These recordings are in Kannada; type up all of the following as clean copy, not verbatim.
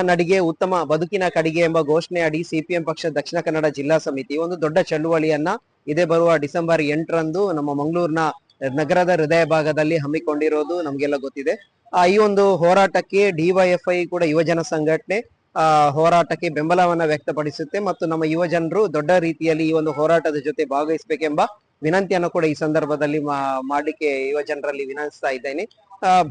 ನಡಿಗೆ ಉತ್ತಮ ಬದುಕಿನ ಕಡಿಗೆ ಎಂಬ ಘೋಷಣೆ ಅಡಿ ಸಿಪಿಎಂ ಪಕ್ಷ ದಕ್ಷಿಣ ಕನ್ನಡ ಜಿಲ್ಲಾ ಸಮಿತಿ ಒಂದು ದೊಡ್ಡ ಚಳುವಳಿಯನ್ನ ಇದೇ ಬರುವ ಡಿಸೆಂಬರ್ 8ರಂದು ನಮ್ಮ ಮಂಗಳೂರಿನ ನಗರದ ಹೃದಯ ಭಾಗದಲ್ಲಿ ಹಮ್ಮಿಕೊಂಡಿರೋದು ನಮಗೆಲ್ಲ ಗೊತ್ತಿದೆ. ಈ ಒಂದು ಹೋರಾಟಕ್ಕೆ ಡಿವೈಎಫ್ಐ ಕೂಡ ಯುವಜನ ಸಂಘಟನೆ ಹೋರಾಟಕ್ಕೆ ಬೆಂಬಲವನ್ನ ವ್ಯಕ್ತಪಡಿಸುತ್ತೆ ಮತ್ತು ನಮ್ಮ ಯುವ ಜನರು ದೊಡ್ಡ ರೀತಿಯಲ್ಲಿ ಈ ಒಂದು ಹೋರಾಟದ ಜೊತೆ ಭಾಗವಹಿಸಬೇಕೆಂಬ ವಿನಂತಿಯನ್ನು ಕೂಡ ಈ ಸಂದರ್ಭದಲ್ಲಿ ಮಾಡ್ಲಿಕ್ಕೆ ಯುವ ಜನರಲ್ಲಿ ವಿನಂತಿಸ್ತಾ ಇದ್ದೇನೆ.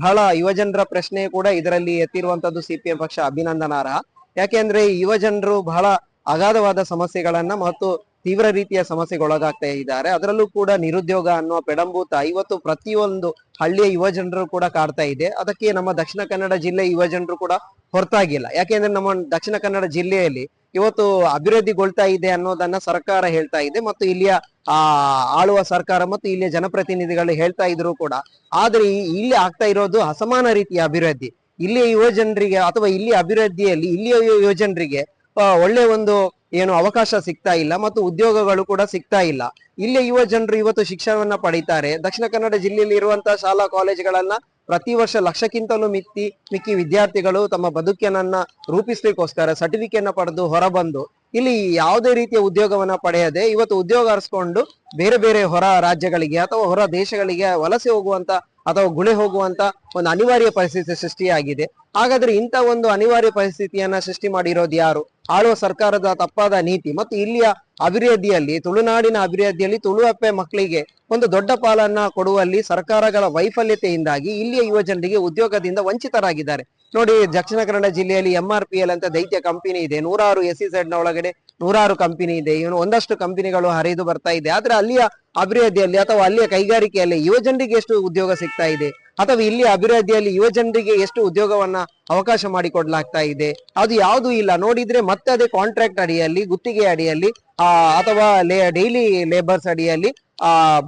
ಬಹಳ ಯುವ ಜನರ ಪ್ರಶ್ನೆ ಕೂಡ ಇದರಲ್ಲಿ ಎತ್ತಿರುವಂತದ್ದು ಸಿಪಿಎಂ ಪಕ್ಷ ಅಭಿನಂದನಾರ್ಹ. ಯಾಕೆಂದ್ರೆ ಯುವ ಜನರು ಬಹಳ ಅಗಾಧವಾದ ಸಮಸ್ಯೆಗಳನ್ನ ಮತ್ತು ತೀವ್ರ ರೀತಿಯ ಸಮಸ್ಯೆಗೊಳಗಾಗ್ತಾ ಇದ್ದಾರೆ. ಅದರಲ್ಲೂ ಕೂಡ ನಿರುದ್ಯೋಗ ಅನ್ನುವ ಪೆಡಂಭೂತ ಇವತ್ತು ಪ್ರತಿಯೊಂದು ಹಳ್ಳಿಯ ಯುವ ಜನರು ಕೂಡ ಕಾಡ್ತಾ ಇದೆ. ಅದಕ್ಕೆ ನಮ್ಮ ದಕ್ಷಿಣ ಕನ್ನಡ ಜಿಲ್ಲೆ ಯುವ ಜನರು ಕೂಡ ಹೊರತಾಗಿಲ್ಲ. ಯಾಕೆಂದ್ರೆ ನಮ್ಮ ದಕ್ಷಿಣ ಕನ್ನಡ ಜಿಲ್ಲೆಯಲ್ಲಿ ಇವತ್ತು ಅಭಿವೃದ್ಧಿಗೊಳ್ತಾ ಇದೆ ಅನ್ನೋದನ್ನ ಸರ್ಕಾರ ಹೇಳ್ತಾ ಇದೆ ಮತ್ತು ಇಲ್ಲಿಯ ಆಳುವ ಸರ್ಕಾರ ಮತ್ತು ಇಲ್ಲಿಯ ಜನಪ್ರತಿನಿಧಿಗಳು ಹೇಳ್ತಾ ಇದ್ರು ಕೂಡ. ಆದ್ರೆ ಇಲ್ಲಿ ಆಗ್ತಾ ಇರೋದು ಅಸಮಾನ ರೀತಿಯ ಅಭಿವೃದ್ಧಿ. ಇಲ್ಲಿಯ ಯುವ ಜನರಿಗೆ ಅಥವಾ ಇಲ್ಲಿಯ ಅಭಿವೃದ್ಧಿಯಲ್ಲಿ ಇಲ್ಲಿಯ ಯುವ ಜನರಿಗೆ ಒಳ್ಳೆ ಒಂದು ಏನು ಅವಕಾಶ ಸಿಗ್ತಾ ಇಲ್ಲ ಮತ್ತು ಉದ್ಯೋಗಗಳು ಕೂಡ ಸಿಗ್ತಾ ಇಲ್ಲ. ಇಲ್ಲಿಯ ಯುವ ಜನರು ಇವತ್ತು ಶಿಕ್ಷಣವನ್ನ ಪಡೀತಾರೆ. ದಕ್ಷಿಣ ಕನ್ನಡ ಜಿಲ್ಲೆಯಲ್ಲಿ ಇರುವಂತಹ ಶಾಲಾ ಕಾಲೇಜುಗಳನ್ನ ಪ್ರತಿ ವರ್ಷ ಲಕ್ಷಕ್ಕಿಂತಲೂ ಮಿಕ್ಕಿ ವಿದ್ಯಾರ್ಥಿಗಳು ತಮ್ಮ ಬದುಕನ್ನ ರೂಪಿಸ್ಲಿಕ್ಕೋಸ್ಕರ ಸರ್ಟಿಫಿಕೇಟ್ ಪಡೆದು ಹೊರಬಂದು ಇಲ್ಲಿ ಯಾವುದೇ ರೀತಿಯ ಉದ್ಯೋಗವನ್ನ ಪಡೆಯದೆ ಇವತ್ತು ಉದ್ಯೋಗ ಅರಸ್ಕೊಂಡು ಬೇರೆ ಬೇರೆ ಹೊರ ರಾಜ್ಯಗಳಿಗೆ ಅಥವಾ ಹೊರ ದೇಶಗಳಿಗೆ ವಲಸೆ ಹೋಗುವಂತ ಅಥವಾ ಗುಳೆ ಹೋಗುವಂತ ಒಂದು ಅನಿವಾರ್ಯ ಪರಿಸ್ಥಿತಿ ಸೃಷ್ಟಿಯಾಗಿದೆ. ಹಾಗಾದ್ರೆ ಇಂಥ ಒಂದು ಅನಿವಾರ್ಯ ಪರಿಸ್ಥಿತಿಯನ್ನ ಸೃಷ್ಟಿ ಮಾಡಿರೋದು ಯಾರು? ಆಳುವ ಸರ್ಕಾರದ ತಪ್ಪಾದ ನೀತಿ ಮತ್ತು ಇಲ್ಲಿಯ ಅಭಿವೃದ್ಧಿಯಲ್ಲಿ ತುಳುನಾಡಿನ ಅಭಿವೃದ್ಧಿಯಲ್ಲಿ ತುಳುವಪ್ಪೆ ಮಕ್ಕಳಿಗೆ ಒಂದು ದೊಡ್ಡ ಪಾಲನ್ನ ಕೊಡುವಲ್ಲಿ ಸರ್ಕಾರಗಳ ವೈಫಲ್ಯತೆಯಿಂದಾಗಿ ಇಲ್ಲಿಯ ಯುವ ಜನರಿಗೆ ಉದ್ಯೋಗದಿಂದ ವಂಚಿತರಾಗಿದ್ದಾರೆ. ನೋಡಿ, ದಕ್ಷಿಣ ಕನ್ನಡ ಜಿಲ್ಲೆಯಲ್ಲಿ MRPL ಅಂತ ದೈತ್ಯ ಕಂಪನಿ ಇದೆ. 100 SEZ ನ ಒಳಗಡೆ 100 ಕಂಪನಿ ಇದೆ. ಇವನು ಒಂದಷ್ಟು ಕಂಪನಿಗಳು ಹರಿದು ಬರ್ತಾ ಇದೆ. ಆದ್ರೆ ಅಲ್ಲಿಯ ಅಭಿವೃದ್ಧಿಯಲ್ಲಿ ಅಥವಾ ಅಲ್ಲಿಯ ಕೈಗಾರಿಕೆಯಲ್ಲಿ ಯುವ ಜನರಿಗೆ ಎಷ್ಟು ಉದ್ಯೋಗ ಸಿಗ್ತಾ ಇದೆ ಅಥವಾ ಇಲ್ಲಿಯ ಅಭಿವೃದ್ಧಿಯಲ್ಲಿ ಯುವ ಜನರಿಗೆ ಎಷ್ಟು ಉದ್ಯೋಗವನ್ನ ಅವಕಾಶ ಮಾಡಿಕೊಡ್ಲಾಗ್ತಾ ಇದೆ? ಅದು ಯಾವುದೂ ಇಲ್ಲ. ನೋಡಿದ್ರೆ ಮತ್ತೆ ಅದೇ ಕಾಂಟ್ರಾಕ್ಟ್ ಅಡಿಯಲ್ಲಿ, ಗುತ್ತಿಗೆ ಅಡಿಯಲ್ಲಿ ಅಥವಾ ಡೈಲಿ ಲೇಬರ್ಸ್ ಅಡಿಯಲ್ಲಿ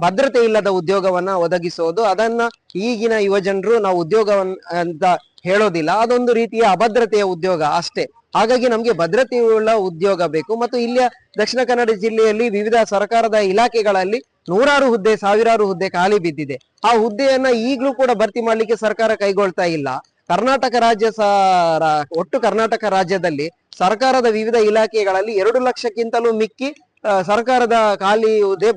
ಭದ್ರತೆ ಇಲ್ಲದ ಉದ್ಯೋಗವನ್ನ ಒದಗಿಸೋದು. ಅದನ್ನ ಈಗಿನ ಯುವ ಜನರು ನಾವು ಉದ್ಯೋಗವನ್ನ ಅಂತ ಹೇಳೋದಿಲ್ಲ. ಅದೊಂದು ರೀತಿಯ ಅಭದ್ರತೆಯ ಉದ್ಯೋಗ ಅಷ್ಟೇ. ಹಾಗಾಗಿ ನಮ್ಗೆ ಭದ್ರತೆಯುಳ್ಳ ಉದ್ಯೋಗ ಬೇಕು. ಮತ್ತು ಇಲ್ಲಿಯ ದಕ್ಷಿಣ ಕನ್ನಡ ಜಿಲ್ಲೆಯಲ್ಲಿ ವಿವಿಧ ಸರ್ಕಾರದ ಇಲಾಖೆಗಳಲ್ಲಿ 100 ಹುದ್ದೆ, 1000 ಹುದ್ದೆ ಖಾಲಿ ಬಿದ್ದಿದೆ. ಆ ಹುದ್ದೆಯನ್ನ ಈಗ್ಲೂ ಕೂಡ ಭರ್ತಿ ಮಾಡ್ಲಿಕ್ಕೆ ಸರ್ಕಾರ ಕೈಗೊಳ್ತಾ ಇಲ್ಲ. ಕರ್ನಾಟಕ ಒಟ್ಟು ಕರ್ನಾಟಕ ರಾಜ್ಯದಲ್ಲಿ ಸರ್ಕಾರದ ವಿವಿಧ ಇಲಾಖೆಗಳಲ್ಲಿ 2 ಲಕ್ಷಕ್ಕಿಂತಲೂ ಮಿಕ್ಕಿ ಸರ್ಕಾರದ ಖಾಲಿ ಹುದ್ದೆ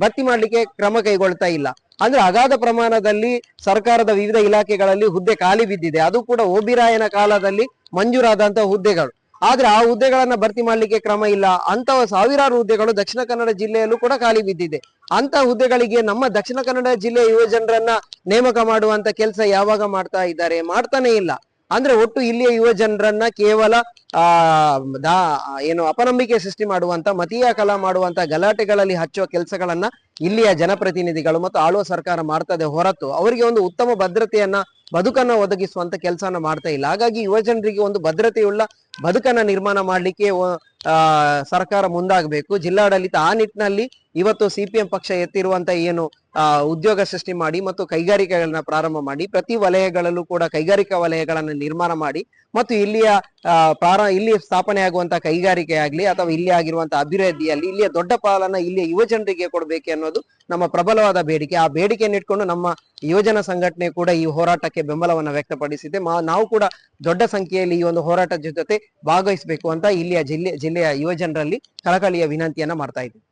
ಭರ್ತಿ ಮಾಡ್ಲಿಕ್ಕೆ ಕ್ರಮ ಕೈಗೊಳ್ತಾ ಇಲ್ಲ. ಅಂದ್ರೆ ಅಗಾಧ ಪ್ರಮಾಣದಲ್ಲಿ ಸರ್ಕಾರದ ವಿವಿಧ ಇಲಾಖೆಗಳಲ್ಲಿ ಹುದ್ದೆ ಖಾಲಿ ಬಿದ್ದಿದೆ. ಅದು ಕೂಡ ಓಬಿರಾಯನ ಕಾಲದಲ್ಲಿ ಮಂಜೂರಾದಂತಹ ಹುದ್ದೆಗಳು. ಆದ್ರೆ ಆ ಹುದ್ದೆಗಳನ್ನ ಭರ್ತಿ ಮಾಡ್ಲಿಕ್ಕೆ ಕ್ರಮ ಇಲ್ಲ. ಅಂತ 1000 ಹುದ್ದೆಗಳು ದಕ್ಷಿಣ ಕನ್ನಡ ಜಿಲ್ಲೆಯಲ್ಲೂ ಕೂಡ ಖಾಲಿ ಬಿದ್ದಿದೆ. ಅಂತ ಹುದ್ದೆಗಳಿಗೆ ನಮ್ಮ ದಕ್ಷಿಣ ಕನ್ನಡ ಜಿಲ್ಲೆಯ ಯುವ ಜನರನ್ನ ನೇಮಕ ಮಾಡುವಂತ ಕೆಲಸ ಯಾವಾಗ ಮಾಡ್ತಾ ಇದ್ದಾರೆ? ಮಾಡ್ತಾನೆ ಇಲ್ಲ. ಅಂದ್ರೆ ಒಟ್ಟು ಇಲ್ಲಿಯ ಯುವ ಜನರನ್ನ ಕೇವಲ ಅಪನಂಬಿಕೆ ಸೃಷ್ಟಿ ಮಾಡುವಂತ, ಮತೀಯ ಕಲಾ ಮಾಡುವಂತ ಗಲಾಟೆಗಳಲ್ಲಿ ಹಚ್ಚುವ ಕೆಲಸಗಳನ್ನ ಇಲ್ಲಿಯ ಜನಪ್ರತಿನಿಧಿಗಳು ಮತ್ತು ಆಳುವ ಸರ್ಕಾರ ಮಾಡ್ತದೆ ಹೊರತು ಅವರಿಗೆ ಒಂದು ಉತ್ತಮ ಭದ್ರತೆಯನ್ನ ಬದುಕನ್ನ ಒದಗಿಸುವಂತ ಕೆಲಸನ ಮಾಡ್ತಾ ಇಲ್ಲ. ಹಾಗಾಗಿ ಯುವ ಜನರಿಗೆ ಒಂದು ಭದ್ರತೆಯುಳ್ಳ ಬದುಕನ್ನ ನಿರ್ಮಾಣ ಮಾಡ್ಲಿಕ್ಕೆ ಸರ್ಕಾರ ಮುಂದಾಗಬೇಕು. ಜಿಲ್ಲಾಡಳಿತ ಆ ನಿಟ್ಟಿನಲ್ಲಿ ಇವತ್ತು ಸಿಪಿಎಂ ಪಕ್ಷ ಎತ್ತಿರುವಂತ ಏನು ಉದ್ಯೋಗ ಸೃಷ್ಟಿ ಮಾಡಿ ಮತ್ತು ಕೈಗಾರಿಕೆಗಳನ್ನ ಪ್ರಾರಂಭ ಮಾಡಿ ಪ್ರತಿ ವಲಯಗಳಲ್ಲೂ ಕೂಡ ಕೈಗಾರಿಕಾ ವಲಯಗಳನ್ನ ನಿರ್ಮಾಣ ಮಾಡಿ ಮತ್ತು ಇಲ್ಲಿ ಸ್ಥಾಪನೆ ಆಗುವಂತಹ ಕೈಗಾರಿಕೆ ಆಗ್ಲಿ ಅಥವಾ ಇಲ್ಲಿ ಆಗಿರುವಂತಹ ಅಭಿವೃದ್ಧಿಯಲ್ಲಿ ಇಲ್ಲಿಯ ದೊಡ್ಡ ಪಾಲನ್ನ ಇಲ್ಲಿಯ ಯುವ ಜನರಿಗೆ ಕೊಡ್ಬೇಕು ಅನ್ನೋದು ನಮ್ಮ ಪ್ರಬಲವಾದ ಬೇಡಿಕೆ. ಆ ಬೇಡಿಕೆಯನ್ನು ಇಟ್ಕೊಂಡು ನಮ್ಮ ಯುವಜನ ಸಂಘಟನೆ ಕೂಡ ಈ ಹೋರಾಟಕ್ಕೆ ಬೆಂಬಲವನ್ನ ವ್ಯಕ್ತಪಡಿಸಿದೆ. ನಾವು ಕೂಡ ದೊಡ್ಡ ಸಂಖ್ಯೆಯಲ್ಲಿ ಈ ಒಂದು ಹೋರಾಟದ ಜೊತೆ ಭಾಗವಹಿಸಬೇಕು ಅಂತ ಇಲ್ಲಿಯ ಜಿಲ್ಲೆಯ ಯುವ ಜನರಲ್ಲಿ ಕಳಕಳಿಯ ವಿನಂತಿಯನ್ನ ಮಾಡ್ತಾ ಇದ್ದೀವಿ.